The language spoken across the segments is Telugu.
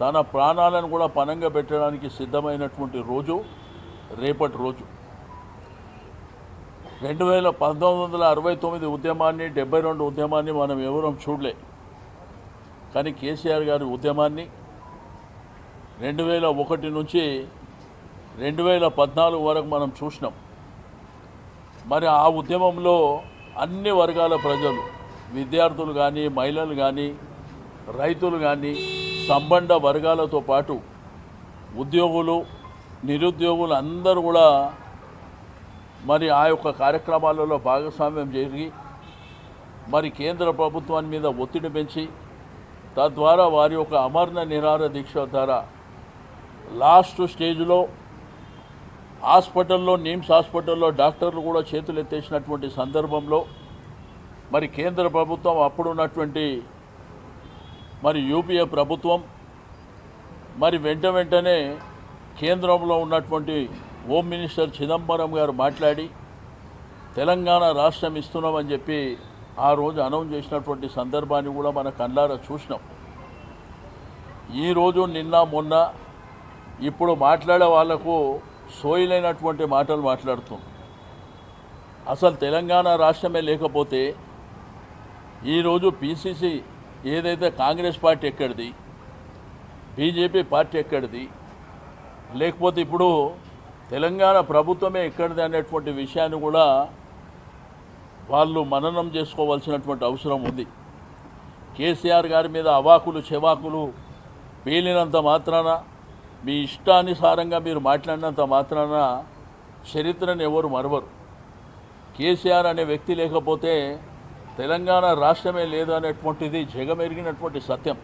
తన ప్రాణాలను కూడా పణంగా పెట్టడానికి సిద్ధమైనటువంటి రోజు రేపటి రోజు. 1969 ఉద్యమాన్ని, 72 ఉద్యమాన్ని మనం ఎవరూ చూడలే. కానీ కేసీఆర్ గారి ఉద్యమాన్ని 2001 నుంచి 2014 వరకు మనం చూసినాం. మరి ఆ ఉద్యమంలో అన్ని వర్గాల ప్రజలు, విద్యార్థులు కానీ, మహిళలు కానీ, రైతులు కానీ, సంబంధ వర్గాలతో పాటు ఉద్యోగులు, నిరుద్యోగులు అందరూ కూడా మరి ఆ యొక్క కార్యక్రమాలలో భాగస్వామ్యం జరిగి మరి కేంద్ర ప్రభుత్వాన్ని మీద ఒత్తిడి పెంచి తద్వారా వారి యొక్క అమరణ నిరాహార దీక్ష ద్వారా లాస్ట్ స్టేజ్లో హాస్పిటల్లో, నిమ్స్ హాస్పిటల్లో డాక్టర్లు కూడా చేతులు ఎత్తేసినటువంటి సందర్భంలో మరి కేంద్ర ప్రభుత్వం, అప్పుడున్నటువంటి మరి యూపీఏ ప్రభుత్వం మరి వెంటనే కేంద్రంలో ఉన్నటువంటి హోమ్ మినిస్టర్ చిదంబరం గారు మాట్లాడి తెలంగాణ రాష్ట్రం ఇస్తున్నామని చెప్పి ఆ రోజు అనౌన్స్ చేసినటువంటి సందర్భాన్ని కూడా మన కళ్ళారా చూసినాం. ఈరోజు నిన్న మొన్న ఇప్పుడు మాట్లాడే వాళ్లకు సోయలేనటువంటి మాటలు మాట్లాడుతుంది. అసలు తెలంగాణ రాష్ట్రమే లేకపోతే ఈరోజు పిసిసి ఏదైతే కాంగ్రెస్ పార్టీ ఎక్కడిది, బీజేపీ పార్టీ ఎక్కడిది, లేకపోతే ఇప్పుడు తెలంగాణ ప్రభుత్వమే ఎక్కడిది అనేటువంటి విషయాన్ని కూడా వాళ్ళు మననం చేసుకోవాల్సినటువంటి అవసరం ఉంది. కేసీఆర్ గారి మీద అవాకులు చెవాకులు పేలినంత మాత్రాన, మీ ఇష్టానుసారంగా మీరు మాట్లాడినంత మాత్రాన చరిత్రను ఎవరు మరవరు. కేసీఆర్ అనే వ్యక్తి లేకపోతే తెలంగాణ రాష్ట్రమే లేదు అనేటువంటిది జగమెరిగినటువంటి సత్యం.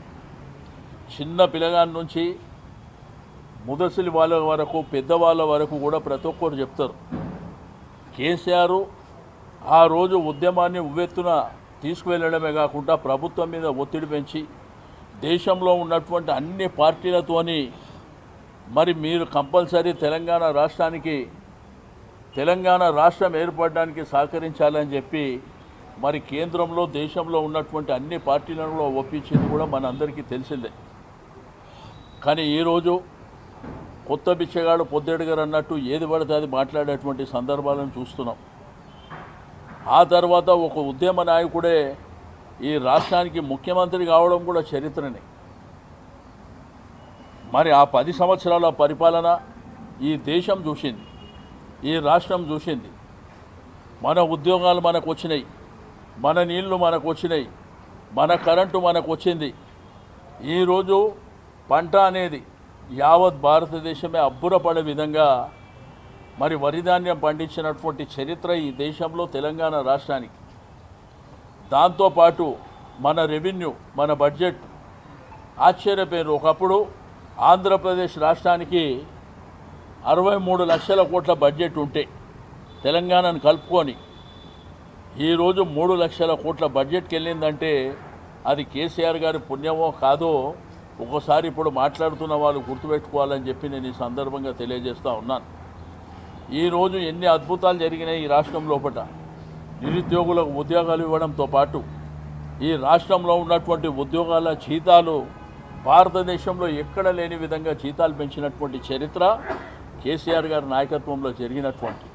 చిన్న పిల్లగాని నుంచి ముదసిలి వాళ్ళ వరకు, పెద్దవాళ్ళ వరకు కూడా ప్రతి ఒక్కరు చెప్తారు. కేసీఆర్ ఆ రోజు ఉద్యమాన్ని ఉవ్వెత్తున తీసుకువెళ్ళడమే కాకుండా ప్రభుత్వం మీద ఒత్తిడి పెంచి దేశంలో ఉన్నటువంటి అన్ని పార్టీలతోని మరి మీరు కంపల్సరీ తెలంగాణ రాష్ట్రం ఏర్పడడానికి సహకరించాలని చెప్పి మరి కేంద్రంలో, దేశంలో ఉన్నటువంటి అన్ని పార్టీలను కూడా ఒప్పించింది కూడా మనందరికీ తెలిసిందే. కానీ ఈరోజు కొత్త బిచ్చగాడు పొద్దెడు గారు అన్నట్టు ఏది పడితే అది మాట్లాడేటువంటి సందర్భాలను చూస్తున్నాం. ఆ తర్వాత ఒక ఉద్యమ నాయకుడే ఈ రాష్ట్రానికి ముఖ్యమంత్రి కావడం కూడా చరిత్రనే. మరి ఆ 10 సంవత్సరాల పరిపాలన ఈ దేశం చూసింది, ఈ రాష్ట్రం చూసింది. మన ఉద్యోగాలు మనకు వచ్చినాయి, మన నీళ్లు మనకు వచ్చినాయి, మన కరెంటు మనకు వచ్చింది. ఈరోజు పంట అనేది యావత్ భారతదేశమే అబ్బురపడే విధంగా మరి వరిధాన్యం పండించినటువంటి చరిత్ర ఈ దేశంలో తెలంగాణ రాష్ట్రానికి. దాంతోపాటు మన రెవెన్యూ, మన బడ్జెట్ ఆశ్చర్యపోయారు. ఒకప్పుడు ఆంధ్రప్రదేశ్ రాష్ట్రానికి 63 లక్షల కోట్ల బడ్జెట్ ఉంటే తెలంగాణను కలుపుకొని ఈరోజు 3 లక్షల కోట్ల బడ్జెట్కి వెళ్ళిందంటే అది కేసీఆర్ గారి పుణ్యమో కాదో ఒకసారి ఇప్పుడు మాట్లాడుతున్న వాళ్ళు గుర్తుపెట్టుకోవాలని చెప్పి నేను ఈ సందర్భంగా తెలియజేస్తూ ఉన్నాను. ఈరోజు ఎన్ని అద్భుతాలు జరిగినాయి ఈ రాష్ట్రం లోపల. నిరుద్యోగులకు ఉద్యోగాలు ఇవ్వడంతో పాటు ఈ రాష్ట్రంలో ఉన్నటువంటి ఉద్యోగాల జీతాలు భారతదేశంలో ఎక్కడ లేని విధంగా జీతాలు పెంచినటువంటి చరిత్ర కేసీఆర్ గారి నాయకత్వంలో జరిగినటువంటి.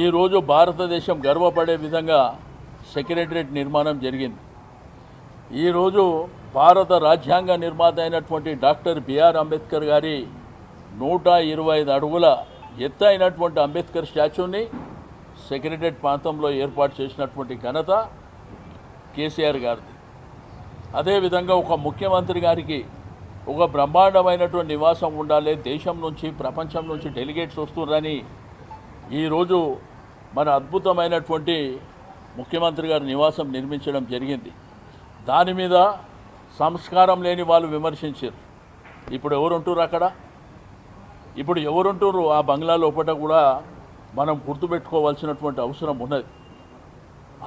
ఈరోజు భారతదేశం గర్వపడే విధంగా సెక్రటరేట్ నిర్మాణం జరిగింది. ఈరోజు భారత రాజ్యాంగ నిర్మాత అయినటువంటి డాక్టర్ బిఆర్ అంబేద్కర్ గారి 125 అడుగుల ఎత్తైనటువంటి అంబేద్కర్ స్టాచ్యూని సెక్రటరేట్ ప్రాంతంలో ఏర్పాటు చేసినటువంటి ఘనత కేసీఆర్ గారిది. అదేవిధంగా ఒక ముఖ్యమంత్రి గారికి ఒక బ్రహ్మాండమైనటువంటి నివాసం ఉండాలి, దేశం నుంచి, ప్రపంచం నుంచి డెలిగేట్స్ వస్తున్నారని ఈరోజు మన అద్భుతమైనటువంటి ముఖ్యమంత్రి గారి నివాసం నిర్మించడం జరిగింది. దాని మీద సంస్కారం లేని వాళ్ళు విమర్శించారు. ఇప్పుడు ఎవరుంటారు అక్కడ? ఇప్పుడు ఎవరుంటారు ఆ బంగ్లా లోపల కూడా మనం గుర్తుపెట్టుకోవాల్సినటువంటి అవసరం ఉన్నది.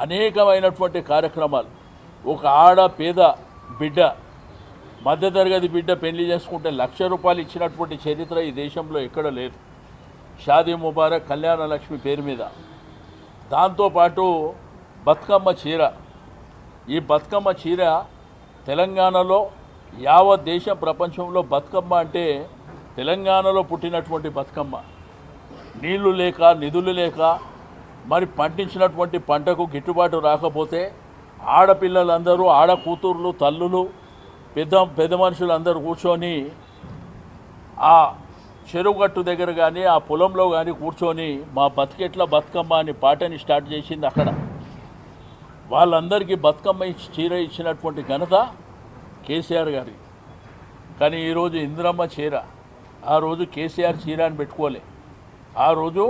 అనేకమైనటువంటి కార్యక్రమాలు. ఒక ఆడ పేద బిడ్డ, మధ్యతరగతి బిడ్డ పెళ్లి చేసుకుంటే 1,00,000 రూపాయలు ఇచ్చినటువంటి చరిత్ర ఈ దేశంలో ఎక్కడ లేదు. షాదీ ముబారక్, కళ్యాణ లక్ష్మి పేరు మీద. దాంతోపాటు బతుకమ్మ చీర. ఈ బతుకమ్మ చీర తెలంగాణలో యావత్ దేశం ప్రపంచంలో బతుకమ్మ అంటే తెలంగాణలో పుట్టినటువంటి బతుకమ్మ. నీళ్లు లేక నిధులు లేక మరి పండించినటువంటి పంటకు గిట్టుబాటు రాకపోతే ఆడపిల్లలందరూ ఆడ కూతుర్లు తల్లులు పెద్ద మనుషులందరూ కూర్చొని ఆ చెరువుగట్టు దగ్గర కానీ ఆ పొలంలో కానీ కూర్చొని మా బతికెట్ల బతుకమ్మ అని పాటని స్టార్ట్ చేసింది అక్కడ. వాళ్ళందరికీ బతుకమ్మ ఇచ్చి చీర ఇచ్చినటువంటి ఘనత కేసీఆర్ గారి. కానీ ఈరోజు ఇందిరమ్మ చీర, ఆ రోజు కేసీఆర్ చీర అని పెట్టుకోలే. ఆ రోజు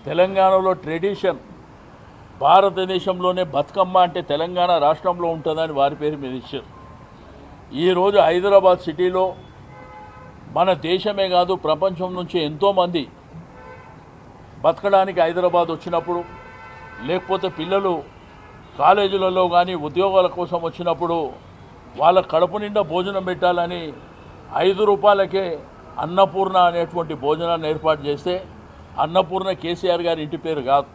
తెలంగాణలో ట్రెడిషన్, భారతదేశంలోనే బతుకమ్మ అంటే తెలంగాణ రాష్ట్రంలో ఉంటుందని వారి పేరు మీద ఇచ్చారు. ఈరోజు హైదరాబాద్ సిటీలో మన దేశమే కాదు ప్రపంచం నుంచి ఎంతోమంది బతకడానికి హైదరాబాద్ వచ్చినప్పుడు, లేకపోతే పిల్లలు కాలేజీలలో కానీ ఉద్యోగాల కోసం వచ్చినప్పుడు వాళ్ళ కడుపు నిండా భోజనం పెట్టాలని 5 రూపాయలకే అన్నపూర్ణ అనేటువంటి భోజనాన్ని ఏర్పాటు చేస్తే, అన్నపూర్ణ కేసీఆర్ గారి ఇంటి పేరు కాదు,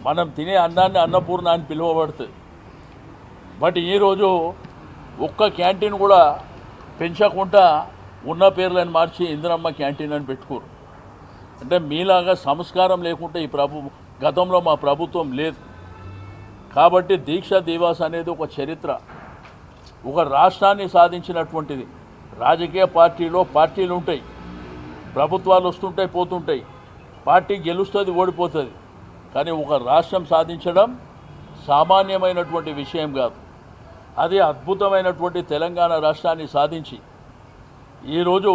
మనం తినే అన్నాన్ని అన్నపూర్ణ అని పిలువబడుతుంది. బట్ ఈరోజు ఒక్క క్యాంటీన్ కూడా పెంచకుండా ఉన్న పేర్లను మార్చి ఇందిరమ్మ క్యాంటీన్ అని పెట్టుకోరు. అంటే మీలాగా సంస్కారం లేకుండా ఈ గతంలో మా ప్రభుత్వం లేదు. కాబట్టి దీక్ష దివాస్ అనేది ఒక చరిత్ర, ఒక రాష్ట్రాన్ని సాధించినటువంటిది. రాజకీయ పార్టీలు ఉంటాయి, ప్రభుత్వాలు వస్తుంటాయి పోతుంటాయి, పార్టీ గెలుస్తుంది ఓడిపోతుంది. కానీ ఒక రాష్ట్రం సాధించడం సామాన్యమైనటువంటి విషయం కాదు. అది అద్భుతమైనటువంటి తెలంగాణ రాష్ట్రాన్ని సాధించి ఈరోజు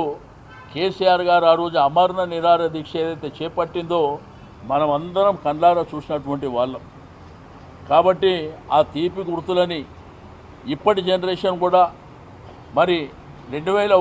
కేసీఆర్ గారు ఆ రోజు అమరణ నిరాహార దీక్ష ఏదైతే చేపట్టిందో మనం అందరం కళ్ళారా చూసినటువంటి వాళ్ళం. కాబట్టి ఆ తీపి గుర్తులని ఇప్పటి జనరేషన్ కూడా మరి 2001